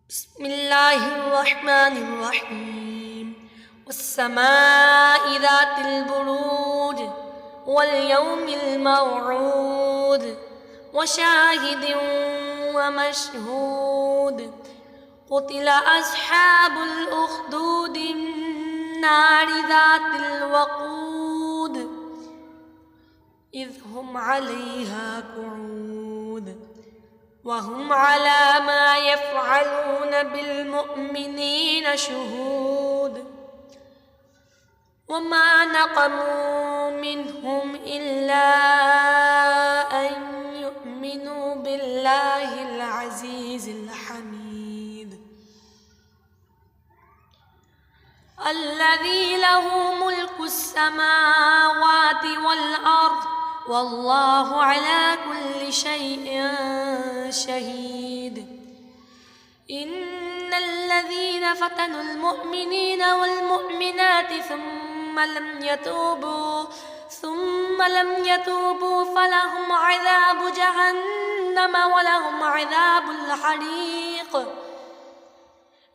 بسم الله الرحمن الرحيم والسماء ذات البروج واليوم الموعود وشاهد ومشهود قتل أصحاب الأخدود النار ذات الوقود إذ هم عليها قعود وهم على ما يفعلون بالمؤمنين شهود وما نقموا منهم إلا أن يؤمنوا بالله العزيز الحميد الذي له ملك السماوات والأرض والله على كل شيء شهيد إن الذين فتنوا المؤمنين والمؤمنات ثم لم يتوبوا فلهم عذاب جهنم ولهم عذاب الحريق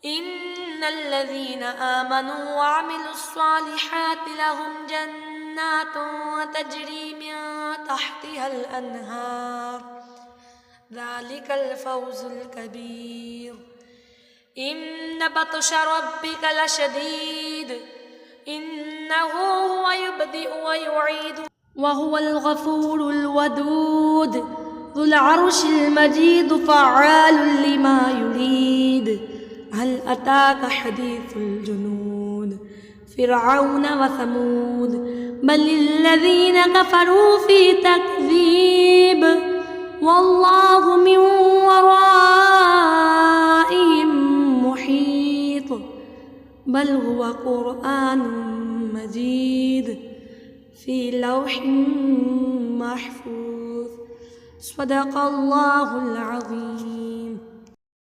إن الذين آمنوا وعملوا الصالحات لهم جنات تجري من تحتها الأنهار ذلك الفوز الكبير إن بطش ربك لشديد إنه هو يبدئ ويعيد وهو الغفور الودود ذو العرش المجيد فعال لما يريد هل أتاك حديث الجنود فرعون وثمود بل الذين كفروا في تكذيب والله من ورائهم محيط بل هو قرآن مجيد في لوح محفوظ صدق الله العظيم.